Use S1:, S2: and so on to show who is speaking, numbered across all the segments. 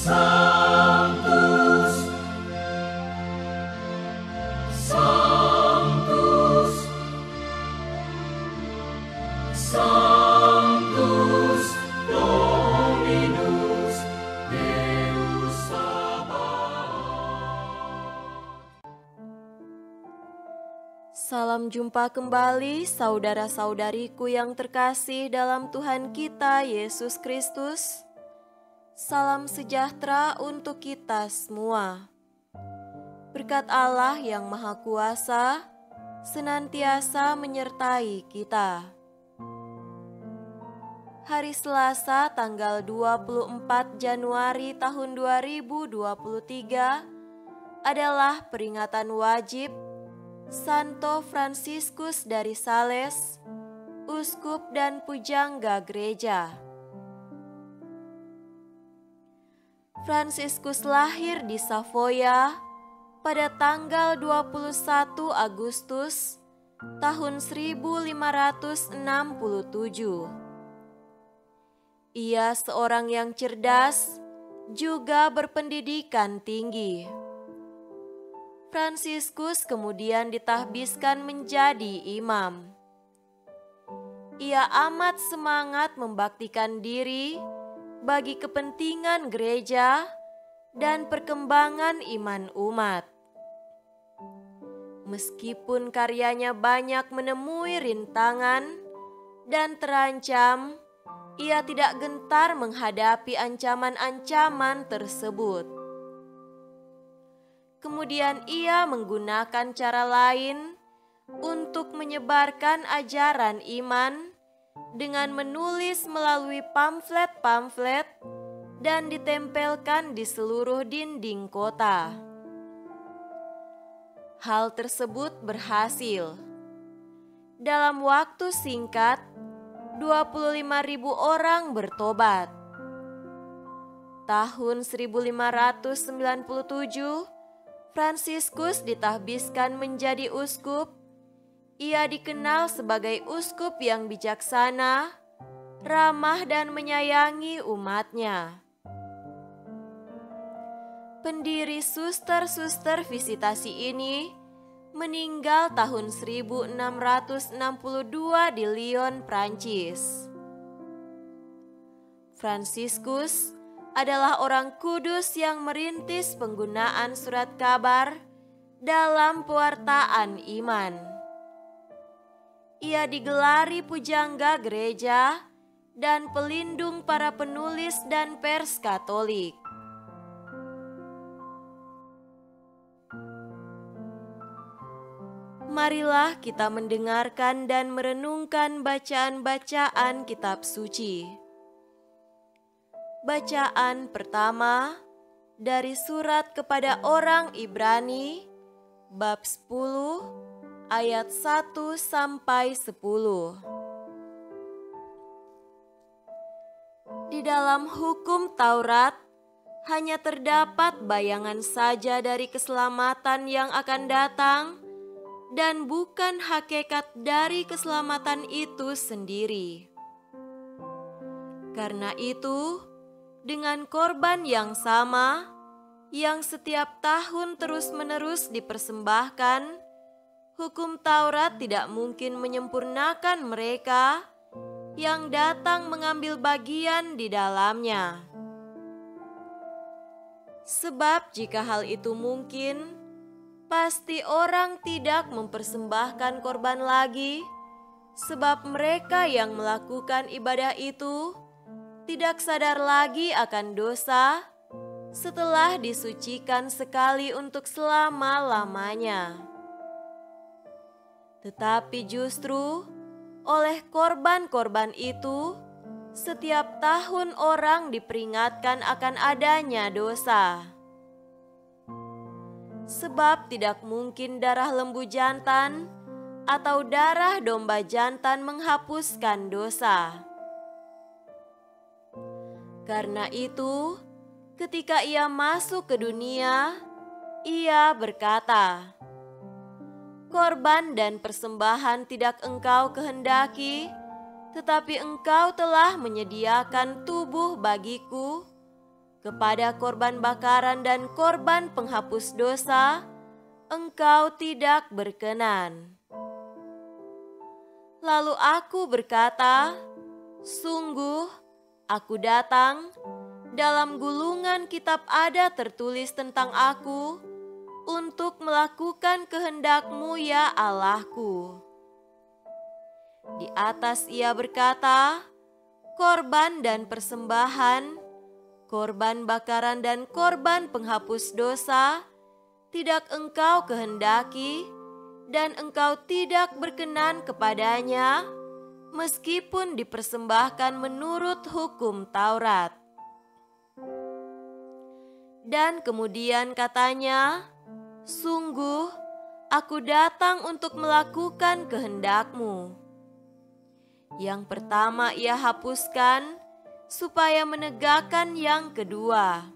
S1: Sanctus, Sanctus, Sanctus Dominus Deus Sabaoth.
S2: Salam jumpa kembali saudara-saudariku yang terkasih dalam Tuhan kita Yesus Kristus. Salam sejahtera untuk kita semua. Berkat Allah yang Maha Kuasa senantiasa menyertai kita. Hari Selasa tanggal 24 Januari tahun 2023 adalah peringatan wajib Santo Fransiskus dari Sales, Uskup dan Pujangga Gereja. Fransiskus lahir di Savoia pada tanggal 21 Agustus tahun 1567. Ia seorang yang cerdas, juga berpendidikan tinggi. Fransiskus kemudian ditahbiskan menjadi imam. Ia amat semangat membaktikan diri bagi kepentingan gereja dan perkembangan iman umat. Meskipun karyanya banyak menemui rintangan dan terancam, ia tidak gentar menghadapi ancaman-ancaman tersebut. Kemudian ia menggunakan cara lain untuk menyebarkan ajaran iman dengan menulis melalui pamflet-pamflet dan ditempelkan di seluruh dinding kota. Hal tersebut berhasil. Dalam waktu singkat, 25.000 orang bertobat. Tahun 1597, Fransiskus ditahbiskan menjadi uskup. Ia dikenal sebagai uskup yang bijaksana, ramah dan menyayangi umatnya. Pendiri suster-suster visitasi ini meninggal tahun 1662 di Lyon, Prancis. Fransiskus adalah orang kudus yang merintis penggunaan surat kabar dalam pewartaan iman. Ia digelari pujangga gereja dan pelindung para penulis dan pers Katolik. Marilah kita mendengarkan dan merenungkan bacaan-bacaan kitab suci. Bacaan pertama dari surat kepada orang Ibrani, bab 10, ayat 1 sampai 10. Di dalam hukum Taurat hanya terdapat bayangan saja dari keselamatan yang akan datang dan bukan hakikat dari keselamatan itu sendiri. Karena itu, dengan korban yang sama yang setiap tahun terus-menerus dipersembahkan, hukum Taurat tidak mungkin menyempurnakan mereka yang datang mengambil bagian di dalamnya. Sebab jika hal itu mungkin, pasti orang tidak mempersembahkan korban lagi, sebab mereka yang melakukan ibadah itu tidak sadar lagi akan dosa setelah disucikan sekali untuk selama-lamanya. Tetapi justru oleh korban-korban itu, setiap tahun orang diperingatkan akan adanya dosa. Sebab tidak mungkin darah lembu jantan atau darah domba jantan menghapuskan dosa. Karena itu, ketika ia masuk ke dunia, ia berkata, "Korban dan persembahan tidak engkau kehendaki, tetapi engkau telah menyediakan tubuh bagiku. kepada korban bakaran dan korban penghapus dosa, Engkau tidak berkenan. Lalu aku berkata, sungguh, aku datang, dalam gulungan kitab ada tertulis tentang aku, untuk melakukan kehendak-Mu ya Allahku. Di atas ia berkata, korban dan persembahan, korban bakaran dan korban penghapus dosa, tidak Engkau kehendaki, dan Engkau tidak berkenan kepadanya, meskipun dipersembahkan menurut hukum Taurat. Dan kemudian katanya, sungguh, aku datang untuk melakukan kehendak-Mu. Yang pertama ia hapuskan, supaya menegakkan yang kedua.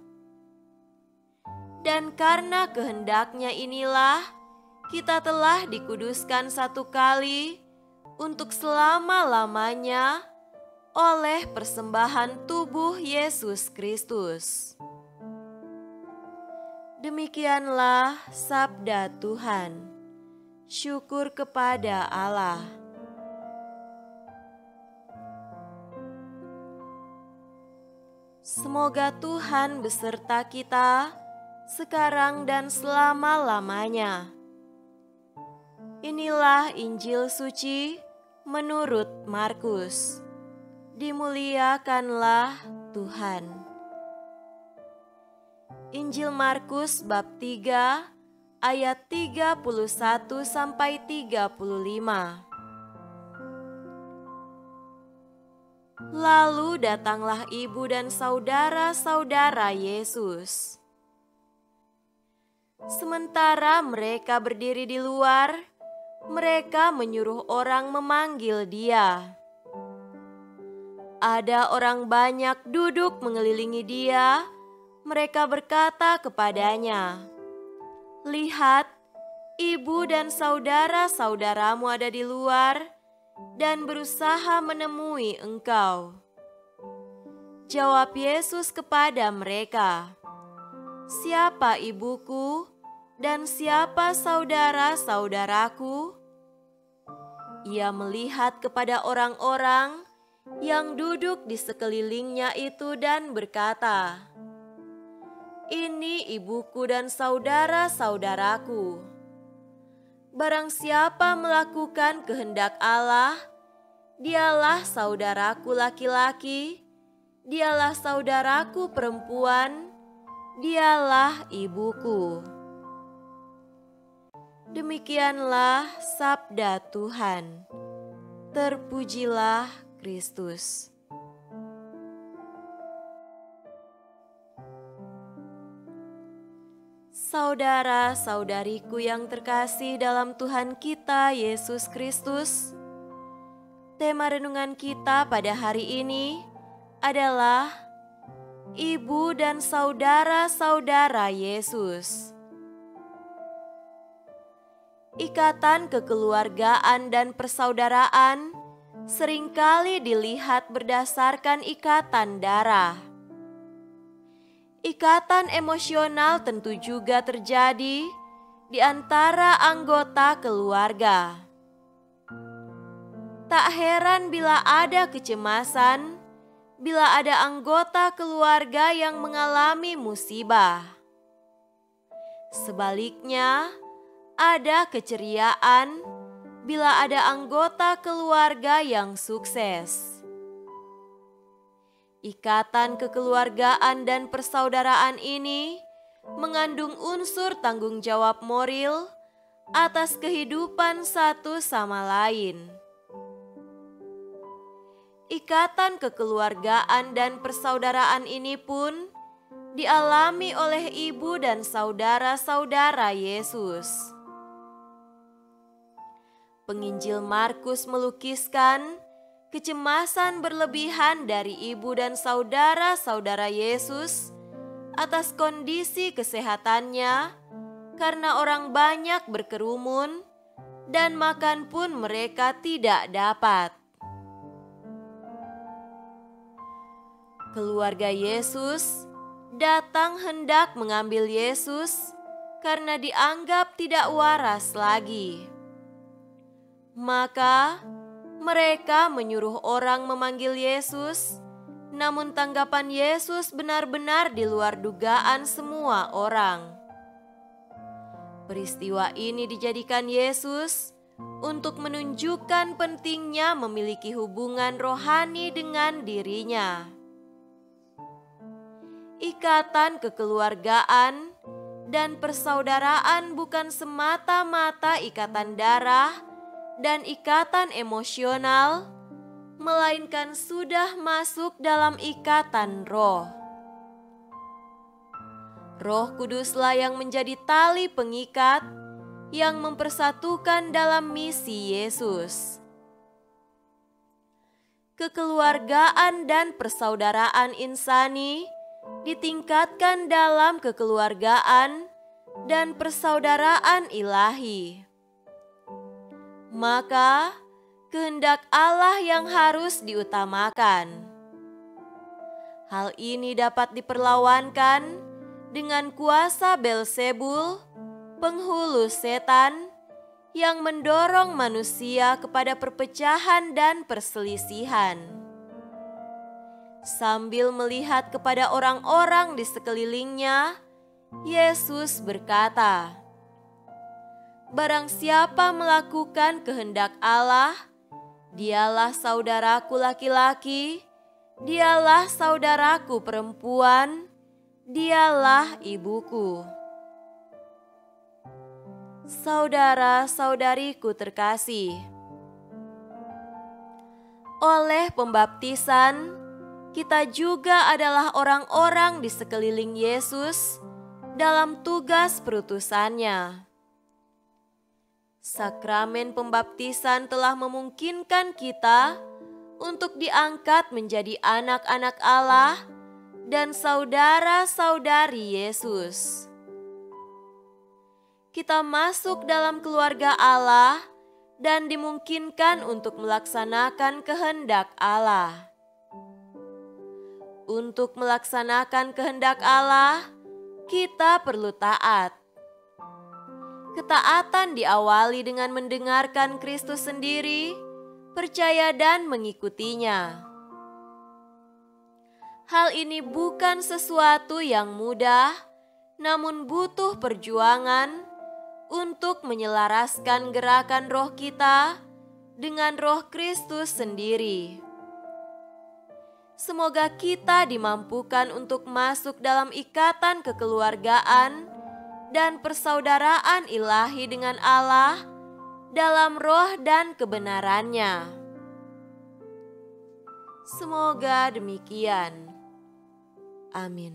S2: Dan karena kehendaknya inilah, kita telah dikuduskan satu kali untuk selama-lamanya oleh persembahan tubuh Yesus Kristus. Demikianlah sabda Tuhan. Syukur kepada Allah. Semoga Tuhan beserta kita sekarang dan selama-lamanya. Inilah Injil suci menurut Markus. Dimuliakanlah Tuhan. Injil Markus bab 3 ayat 31 sampai 35. Lalu datanglah ibu dan saudara-saudara Yesus. Sementara mereka berdiri di luar, mereka menyuruh orang memanggil Dia. Ada orang banyak duduk mengelilingi Dia. Mereka berkata kepadanya, "Lihat, ibu dan saudara-saudaramu ada di luar dan berusaha menemui Engkau." Jawab Yesus kepada mereka, "Siapa ibuku dan siapa saudara-saudaraku?" Ia melihat kepada orang-orang yang duduk di sekelilingnya itu dan berkata, "Ini ibuku dan saudara-saudaraku. Barang siapa melakukan kehendak Allah, dialah saudaraku laki-laki, dialah saudaraku perempuan, dialah ibuku." Demikianlah sabda Tuhan. Terpujilah Kristus. Saudara-saudariku yang terkasih dalam Tuhan kita Yesus Kristus, tema renungan kita pada hari ini adalah Ibu dan saudara-saudara Yesus. Ikatan kekeluargaan dan persaudaraan seringkali dilihat berdasarkan ikatan darah. Ikatan emosional tentu juga terjadi di antara anggota keluarga. Tak heran bila ada kecemasan, bila ada anggota keluarga yang mengalami musibah. Sebaliknya, ada keceriaan bila ada anggota keluarga yang sukses. Ikatan kekeluargaan dan persaudaraan ini mengandung unsur tanggung jawab moral atas kehidupan satu sama lain. Ikatan kekeluargaan dan persaudaraan ini pun dialami oleh ibu dan saudara-saudara Yesus. Penginjil Markus melukiskan kecemasan berlebihan dari ibu dan saudara-saudara Yesus atas kondisi kesehatannya karena orang banyak berkerumun dan makan pun mereka tidak dapat. Keluarga Yesus datang hendak mengambil Yesus karena dianggap tidak waras lagi. Maka mereka menyuruh orang memanggil Yesus, namun tanggapan Yesus benar-benar di luar dugaan semua orang. Peristiwa ini dijadikan Yesus untuk menunjukkan pentingnya memiliki hubungan rohani dengan dirinya. Ikatan kekeluargaan dan persaudaraan bukan semata-mata ikatan darah dan ikatan emosional, melainkan sudah masuk dalam ikatan roh. Roh Kuduslah yang menjadi tali pengikat yang mempersatukan dalam misi Yesus. Kekeluargaan dan persaudaraan insani ditingkatkan dalam kekeluargaan dan persaudaraan ilahi. Maka kehendak Allah yang harus diutamakan. Hal ini dapat diperlawankan dengan kuasa Belzebul, penghulu setan, yang mendorong manusia kepada perpecahan dan perselisihan. Sambil melihat kepada orang-orang di sekelilingnya, Yesus berkata, "Barang siapa melakukan kehendak Allah, dialah saudaraku laki-laki, dialah saudaraku perempuan, dialah ibuku." Saudara-saudariku terkasih, oleh pembaptisan, kita juga adalah orang-orang di sekeliling Yesus dalam tugas perutusannya. Sakramen pembaptisan telah memungkinkan kita untuk diangkat menjadi anak-anak Allah dan saudara-saudari Yesus. Kita masuk dalam keluarga Allah dan dimungkinkan untuk melaksanakan kehendak Allah. Untuk melaksanakan kehendak Allah, kita perlu taat. Ketaatan diawali dengan mendengarkan Kristus sendiri, percaya dan mengikutinya. Hal ini bukan sesuatu yang mudah, namun butuh perjuangan untuk menyelaraskan gerakan roh kita dengan roh Kristus sendiri. Semoga kita dimampukan untuk masuk dalam ikatan kekeluargaan dan persaudaraan ilahi dengan Allah dalam roh dan kebenarannya. Semoga demikian. Amin.